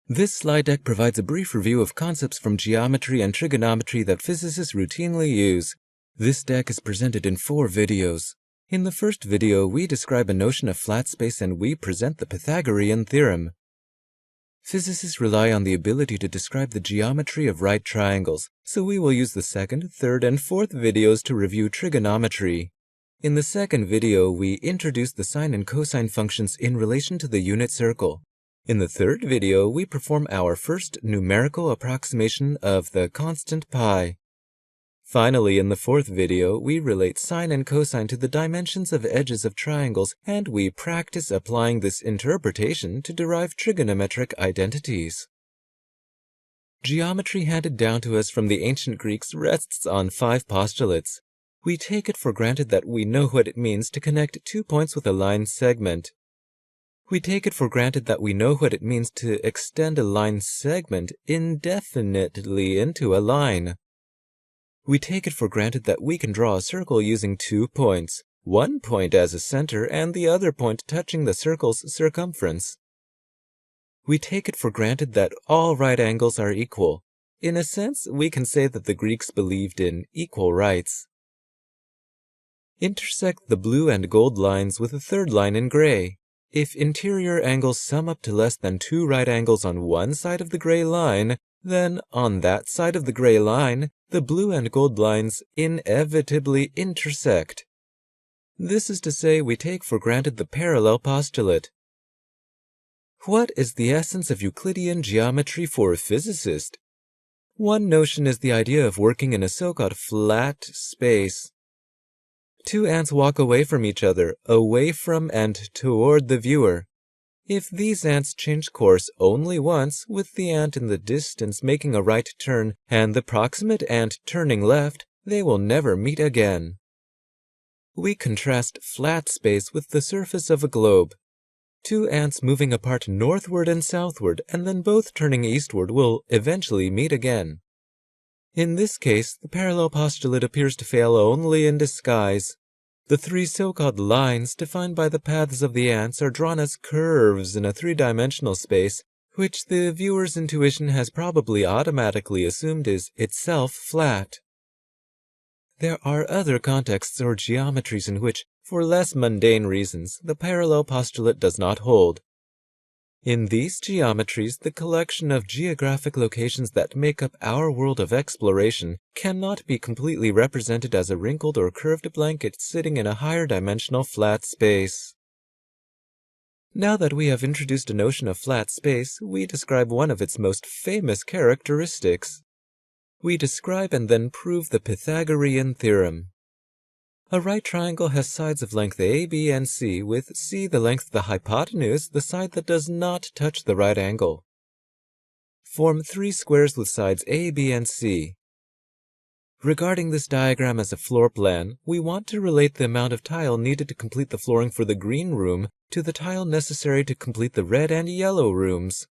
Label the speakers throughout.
Speaker 1: This slide deck provides a brief review of concepts from geometry and trigonometry that physicists routinely use. This deck is presented in 4 videos. In the first video, we describe a notion of flat space and we present the Pythagorean theorem. Physicists rely on the ability to describe the geometry of right triangles, so we will use the second, third, and fourth videos to review trigonometry. In the second video, we introduce the sine and cosine functions in relation to the unit circle. In the third video, we perform our first numerical approximation of the constant pi. Finally, in the fourth video, we relate sine and cosine to the dimensions of edges of triangles, and we practice applying this interpretation to derive trigonometric identities. Geometry handed down to us from the ancient Greeks rests on 5 postulates. We take it for granted that we know what it means to connect 2 points with a line segment. We take it for granted that we know what it means to extend a line segment indefinitely into a line. We take it for granted that we can draw a circle using 2 points, one point as a center and the other point touching the circle's circumference. We take it for granted that all right angles are equal. In a sense, we can say that the Greeks believed in equal rights. Intersect the blue and gold lines with a third line in gray. If interior angles sum up to less than 2 right angles on one side of the gray line, then on that side of the gray line, the blue and gold lines inevitably intersect. This is to say, we take for granted the parallel postulate. What is the essence of Euclidean geometry for a physicist? One notion is the idea of working in a so-called flat space. 2 ants walk away from each other, away from and toward the viewer. If these ants change course only once, with the ant in the distance making a right turn and the proximate ant turning left, they will never meet again. We contrast flat space with the surface of a globe. 2 ants moving apart northward and southward and then both turning eastward will eventually meet again. In this case, the parallel postulate appears to fail only in disguise. The 3 so-called lines defined by the paths of the ants are drawn as curves in a 3-dimensional space, which the viewer's intuition has probably automatically assumed is itself flat. There are other contexts or geometries in which, for less mundane reasons, the parallel postulate does not hold. In these geometries, the collection of geographic locations that make up our world of exploration cannot be completely represented as a wrinkled or curved blanket sitting in a higher dimensional flat space. Now that we have introduced a notion of flat space, we describe one of its most famous characteristics. We describe and then prove the Pythagorean theorem. A right triangle has sides of length A, B, and C, with C the length of the hypotenuse, the side that does not touch the right angle. Form 3 squares with sides A, B, and C. Regarding this diagram as a floor plan, we want to relate the amount of tile needed to complete the flooring for the green room to the tile necessary to complete the red and yellow rooms.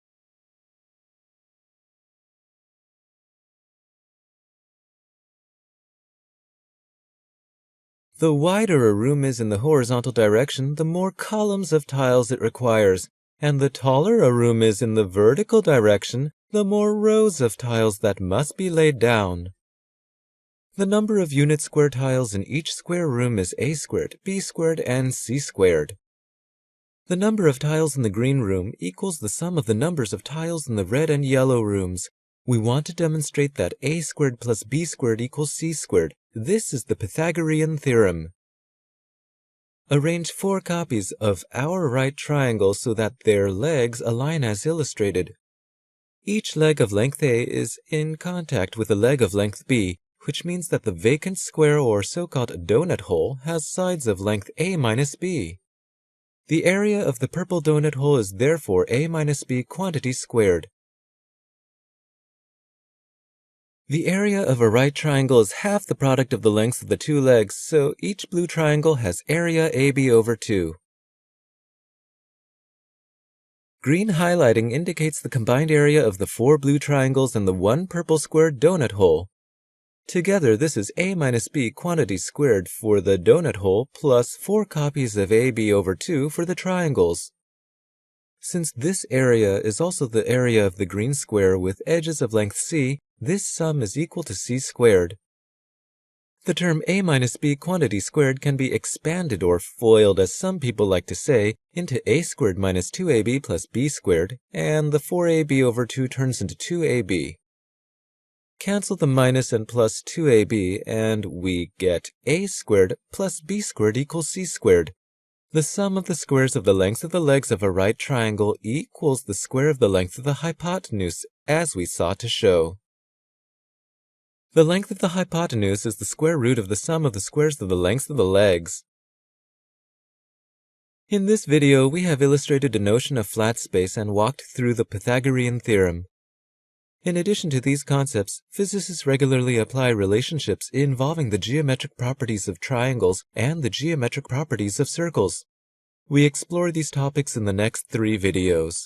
Speaker 1: The wider a room is in the horizontal direction, the more columns of tiles it requires, and the taller a room is in the vertical direction, the more rows of tiles that must be laid down. The number of unit square tiles in each square room is A squared, B squared, and C squared. The number of tiles in the green room equals the sum of the numbers of tiles in the red and yellow rooms. We want to demonstrate that A squared plus B squared equals C squared. This is the Pythagorean theorem. Arrange 4 copies of our right triangle so that their legs align as illustrated. Each leg of length A is in contact with a leg of length B, which means that the vacant square or so-called donut hole has sides of length A minus B. The area of the purple donut hole is therefore A minus B quantity squared. The area of a right triangle is half the product of the lengths of the 2 legs, so each blue triangle has area AB over 2. Green highlighting indicates the combined area of the 4 blue triangles and the 1 purple square donut hole. Together, this is A minus B quantity squared for the donut hole plus 4 copies of AB over 2 for the triangles. Since this area is also the area of the green square with edges of length c, this sum is equal to c squared. The term a minus b quantity squared can be expanded or FOILed, as some people like to say, into a squared minus 2ab plus b squared, and the 4ab over 2 turns into 2ab. Cancel the minus and plus 2ab, and we get a squared plus b squared equals c squared. The sum of the squares of the lengths of the legs of a right triangle equals the square of the length of the hypotenuse, as we sought to show. The length of the hypotenuse is the square root of the sum of the squares of the lengths of the legs. In this video, we have illustrated a notion of flat space and walked through the Pythagorean theorem. In addition to these concepts, physicists regularly apply relationships involving the geometric properties of triangles and the geometric properties of circles. We explore these topics in the next 3 videos.